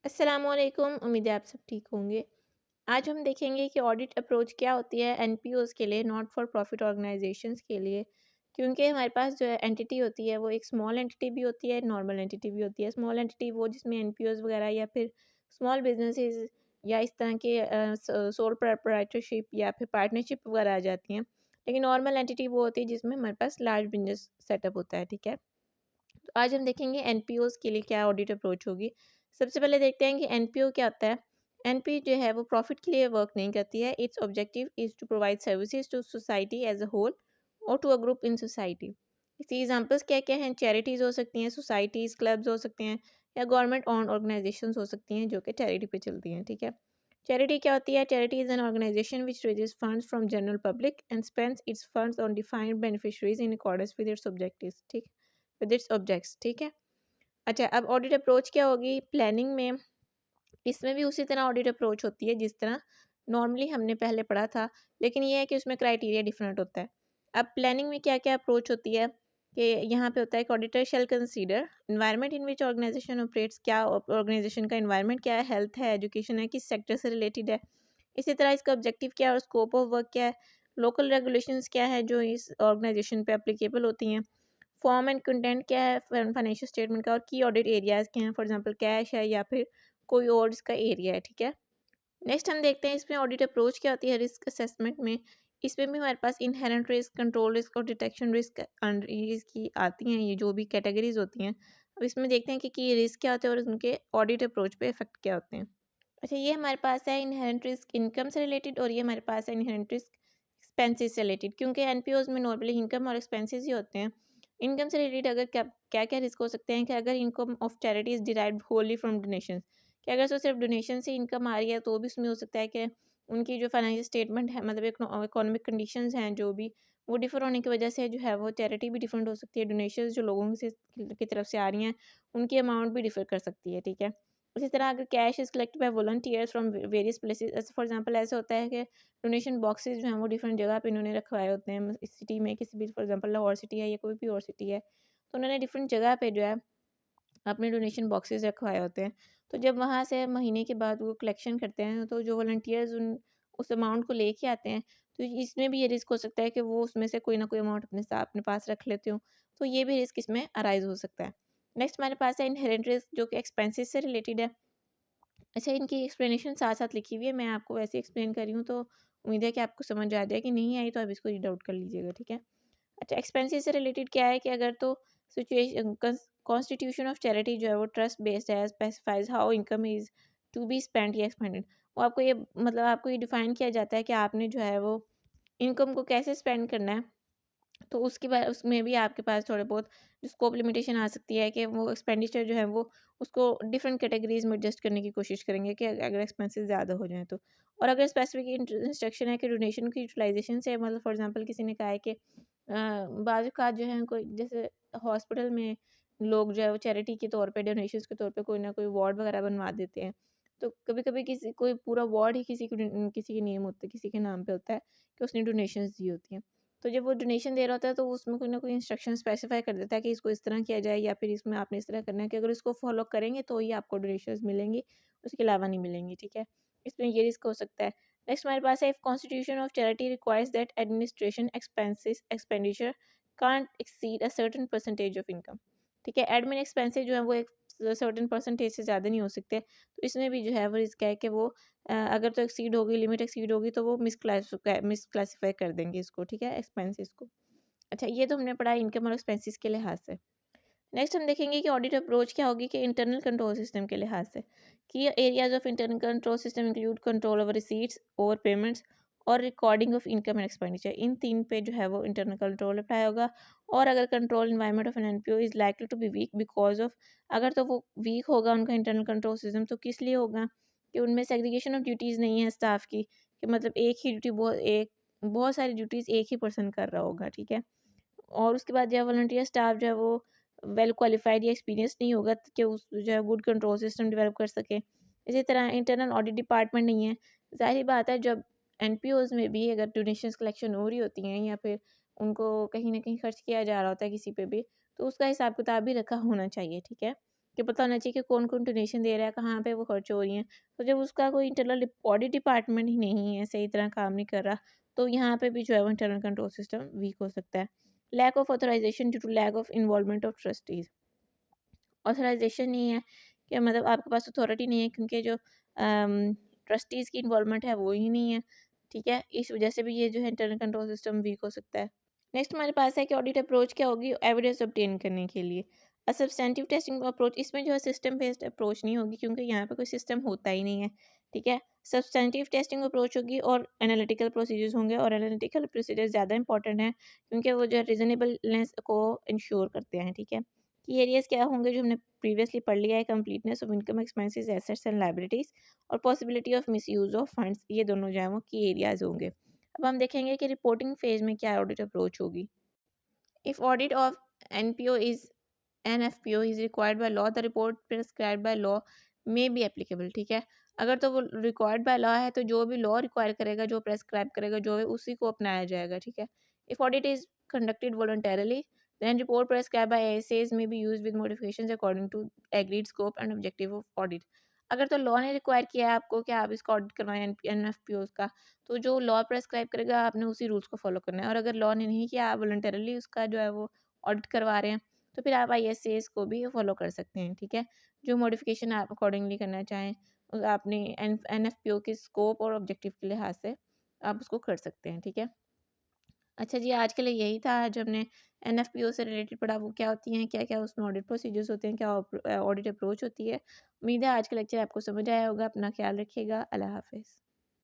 अस्सलामुअलैकुम। उम्मीद है आप सब ठीक होंगे। आज हम देखेंगे कि ऑडिट अप्रोच क्या होती है एनपीओज़ के लिए, नॉट फॉर प्रॉफिट ऑर्गेनाइजेशंस के लिए। क्योंकि हमारे पास जो है एंटिटी होती है वो एक स्मॉल एंटिटी भी होती है, नॉर्मल एंटिटी भी होती है। स्मॉल एंटिटी वो जिसमें एनपीओज़ वगैरह या फिर स्मॉल बिजनेसेस या इस तरह के सोल प्रोप्राइटरशिप या फिर पार्टनरशिप वगैरह आ जाती हैं। लेकिन नॉर्मल एंटिटी वो होती है जिसमें हमारे पास लार्ज बिजनेस सेटअप होता है, ठीक है। तो आज हम देखेंगे एनपीओज़ के लिए क्या ऑडिट अप्रोच होगी। सबसे पहले देखते हैं कि एनपीओ क्या होता है। एनपीओ जो है वो प्रॉफिट के लिए वर्क नहीं करती है। Its objective is to provide services to society as a whole और to a group in society. इसकी एग्जांपल्स क्या-क्या हैं? चैरिटीज़ हो सकती हैं, सोसाइटीज़, क्लब्स हो सकते हैं या गवर्नमेंट ओन्ड ऑर्गेनाइजेशंस हो सकती हैं जो कि चैरिटी पे चलती हैं, ठीक है। चैरिटी क्या होती है? Charity is an organisation which raises funds from general public and spends its funds on defined beneficiaries in accordance with its objectives, ठीक, विद इट्स ऑब्जेक्ट्स, ठीक है। अच्छा, अब ऑडिट अप्रोच क्या होगी प्लानिंग में। इसमें भी उसी तरह ऑडिट अप्रोच होती है जिस तरह नॉर्मली हमने पहले पढ़ा था, लेकिन ये है कि उसमें क्राइटेरिया डिफरेंट होता है। अब प्लानिंग में क्या क्या अप्रोच होती है कि यहाँ पे होता है कि auditor shall consider environment in which organisation operates. क्या ऑर्गेनाइजेशन का इन्वायरमेंट क्या है, हेल्थ है, एजुकेशन है, किस सेक्टर से रिलेटेड है। इसी तरह इसका ऑब्जेक्टिव क्या है और स्कोप ऑफ वर्क क्या है। लोकल रेगुलेशंस क्या है जो इस ऑर्गेनाइजेशन पे एप्लीकेबल होती हैं। फॉर्म एंड कंटेंट क्या है फाइनेंशियल स्टेटमेंट का, और की ऑडिट एरियाज क्या हैं, फॉर एग्जांपल कैश है या फिर कोई और इसका एरिया है, ठीक है। नेक्स्ट हम देखते हैं इसमें ऑडिट अप्रोच क्या होती है रिस्क असेसमेंट में। इसमें भी हमारे पास इनहेरेंट रिस्क, कंट्रोल रिस्क और डिटेक्शन रिस्क की आती हैं, ये जो भी कैटेगरीज होती हैं। अब इसमें देखते हैं कि रिस्क क्या होते हैं और उनके ऑडिट अप्रोच पे इफेक्ट क्या होते हैं। अच्छा, ये हमारे पास है इनहेरेंट रिस्क इनकम से रिलेटेड और ये हमारे पास है इनहेरेंट रिस्क एक्सपेंसेस से रिलेटेड, क्योंकि एनपीओज में नॉर्मली इनकम और एक्सपेंसेस ही होते हैं। इनकम से रिलेटेड अगर क्या क्या क्या रिस्क हो सकते हैं कि अगर income of charity is derived Holi from donation, कि अगर सिर्फ डोनेशन से इनकम आ रही है तो भी उसमें हो सकता है कि उनकी जो फाइनेंशियल स्टेटमेंट है, मतलब इकोनॉमिक कंडीशंस हैं जो भी, वो डिफर होने की वजह से जो है वो चैरिटी भी डिफरेंट हो सकती है। डोनेशंस जो लोगों से की तरफ से आ रही हैं उनकी अमाउंट भी डिफर कर सकती है, ठीक है। उसी तरह अगर cash is collected by volunteers from various places, ऐसे फॉर एग्जांपल ऐसे होता है कि डोनेशन बॉक्सेस जो हैं वो डिफरेंट जगह पे इन्होंने रखवाए होते हैं। इस सिटी में किसी भी, फॉर एग्जांपल लाहौर सिटी है या कोई भी और सिटी है, तो उन्होंने डिफरेंट जगह पे जो है अपने डोनेशन बॉक्सेस रखवाए होते हैं। तो जब वहाँ से महीने के बाद वो कलेक्शन करते हैं तो जो वॉलंटियर्स उन उस अमाउंट को लेके आते हैं, तो इसमें भी ये रिस्क हो सकता है कि वो उसमें से कोई ना कोई अमाउंट अपने साथ अपने पास रख लेते हो, तो ये भी रिस्क इसमें अराइज हो सकता है। नेक्स्ट हमारे पास है इनहेरेंट रिस्क जो कि एक्सपेंसेस से रिलेटेड है। अच्छा, इनकी एक्सप्लेनेशन साथ-साथ लिखी हुई है, मैं आपको वैसे एक्सप्लेन कर रही हूँ, तो उम्मीद है कि आपको समझ आ जाए, कि नहीं आई तो आप इसको रीड आउट कर लीजिएगा, ठीक है। अच्छा, एक्सपेंसेस से रिलेटेड क्या है कि अगर तो सिचुएशन कॉन्स्टिट्यूशन ऑफ चैरिटी जो है वो ट्रस्ट बेस्ड है, specifies how income is to be spent या एक्सपेंडेड। वो आपको ये, मतलब आपको ये डिफाइन किया जाता है कि आपने जो है वो इनकम को कैसे स्पेंड करना है। तो उसके बाद उसमें भी आपके पास थोड़े बहुत जो स्कोप लिमिटेशन आ सकती है कि वो एक्सपेंडिचर जो है वो उसको डिफरेंट कैटेगरीज में एडजस्ट करने की कोशिश करेंगे कि अगर एक्सपेंसेस ज़्यादा हो जाएँ तो। और अगर स्पेसिफिक इंस्ट्रक्शन है कि डोनेशन की यूटिलाइजेशन से, मतलब फॉर एग्जांपल किसी ने कहा है कि बाज़ औक़ात जो है कोई जैसे हॉस्पिटल में लोग जो है वो चैरिटी के तौर पे, डोनेशंस के तौर पे कोई ना कोई वार्ड वगैरह बनवा देते हैं। तो कभी-कभी किसी कोई पूरा वार्ड ही किसी के नेम होता है, किसी के नाम पे होता है कि उसने डोनेशंस दी होती हैं। तो जब वो डोनेशन दे रहा होता है तो उसमें कोई ना कोई इंस्ट्रक्शन स्पेसिफाई कर देता है कि इसको इस तरह किया जाए या फिर इसमें आपने इस तरह करना है कि अगर इसको फॉलो करेंगे तो ही आपको डोनेशंस मिलेंगी, उसके अलावा नहीं मिलेंगी, ठीक है। इसमें ये रिस्क हो सकता है। नेक्स्ट हमारे पास है, if constitution of charity requires that administration expenses expenditure can't exceed a certain percentage of income, ठीक है। एडमिन एक्सपेंसेस जो है वो एक सर्टेन परसेंटेज से ज़्यादा नहीं हो सकते, तो इसमें भी जो है वो रिस्क है कि वो अगर तो एक्सीड होगी, लिमिट एक्सीड होगी तो वो मिसक्लासिफाई कर देंगे इसको, ठीक है, एक्सपेंसेस को। अच्छा, ये तो हमने पढ़ा इनकम और एक्सपेंसेस के लिहाज से। नेक्स्ट हम देखेंगे कि ऑडिट अप्रोच क्या होगी कि इंटरनल कंट्रोल सिस्टम के लिहाज से, कि areas of internal control system include control over receipts, over payments और recording of income and expenditure. इन तीन पे जो है वो इंटरनल कंट्रोल अप्लाई होगा। और अगर control environment of an NPO is likely to be weak because of, अगर तो वो वीक होगा उनका इंटरनल कंट्रोल सिस्टम, तो किस लिए होगा कि उनमें सेग्रीगेशन ऑफ ड्यूटीज़ नहीं है स्टाफ की, कि मतलब एक ही ड्यूटी बहुत सारी ड्यूटीज़ एक ही पर्सन कर रहा होगा, ठीक है। और उसके बाद जो है वॉलंटियर स्टाफ जो है वो वेल क्वालिफाइड या एक्सपीरियंस नहीं होगा कि उस जो है गुड कंट्रोल सिस्टम डेवलप कर सके। इसी तरह इंटरनल ऑडिट डिपार्टमेंट नहीं है। ज़ाहिर बात है, जब एनपीओज़ में भी अगर डोनेशंस कलेक्शन हो रही होती हैं या फिर उनको कहीं न कहीं खर्च किया जा रहा होता है किसी पे भी, तो उसका हिसाब किताब भी रखा होना चाहिए, ठीक है। कि पता होना चाहिए कि कौन-कौन डोनेशन दे रहा है, कहाँ पे वो खर्च हो रही हैं। तो जब उसका कोई इंटरनल ऑडिट डिपार्टमेंट ही नहीं है, सही तरह काम नहीं कर रहा, तो यहाँ पे भी जो है वो इंटरनल कंट्रोल सिस्टम वीक हो सकता है। Lack of authorisation due to lack of involvement of trustees. Authorisation नहीं है कि मतलब आपके पास अथॉरिटी नहीं है, क्योंकि जो ट्रस्टीज़ की इन्वॉल्वमेंट है वो ही नहीं है, ठीक है? इस वजह से भी ये जो है इंटरनल कंट्रोल सिस्टम वीक हो सकता है। नेक्स्ट हमारे पास है कि ऑडिट अप्रोच क्या होगी एविडेंस ऑब्टेन करने के लिए। सब्सटेंटिव टेस्टिंग अप्रोच, इसमें जो है सिस्टम बेस्ड अप्रोच नहीं होगी, क्योंकि यहाँ पे कोई सिस्टम होता ही नहीं है, ठीक है? सब्सटेंटिव टेस्टिंग अप्रोच होगी और एनालिटिकल प्रोसीजर्स होंगे, और एनालिटिकल प्रोसीजर्स ज़्यादा इंपॉर्टेंट है, क्योंकि वो जो है रीजनेबलनेस को इंश्योर करते हैं, ठीक है? की एरियाज क्या होंगे जो हमने प्रीवियसली पढ़ लिया है, completeness of income expenses assets and liabilities, और possibility of misuse of funds, ये दोनों जो है वो की एरियाज होंगे। अब हम देखेंगे कि रिपोर्टिंग फेज में क्या ऑडिट अप्रोच होगी। If audit of NPO is NFPO is required by law, the report prescribed by law may be applicable, ठीक है? अगर तो वो रिक्वायर्ड बाय लॉ है, तो जो भी लॉ रिक्वायर करेगा, जो प्रेस्क्राइब करेगा, जो है उसी को अपनाया जाएगा, ठीक है? If audit is conducted voluntarily, then report prescribed by ASAs may be used with modifications according to agreed scope and objective of audit। अगर तो लॉ ने रिक्वायर किया है आपको कि आप इसका ऑडिट करवाएं NFPOs का, तो जो लॉ प्रेस्क्राइब करेगा आपने उसी रूल्स को फॉलो करना है, और अगर लॉ ने नहीं किया, आप वॉलंटरली उसका जो है वो ऑडिट करवा रहे हैं, तो फिर आप ISAs को भी फॉलो कर सकते हैं, ठीक है? जो मॉडिफिकेशन आप अकॉर्डिंगली करना चाहें, आपने NFPO के स्कोप और ऑब्जेक्टिव के लिहाज से आप उसको कर सकते हैं, ठीक है? अच्छा जी, आज के लिए यही था। आज हमने NFPO से रिलेटेड पढ़ा, वो क्या होती हैं, क्या-क्या उसमें ऑडिट प्रोसीजर्स होते हैं, क्या ऑडिट अप्रोच होती है। उम्मीद है आज का लेक्चर आपको समझ आया होगा। अपना ख्याल रखिएगा। अल्लाह हाफ़िज़।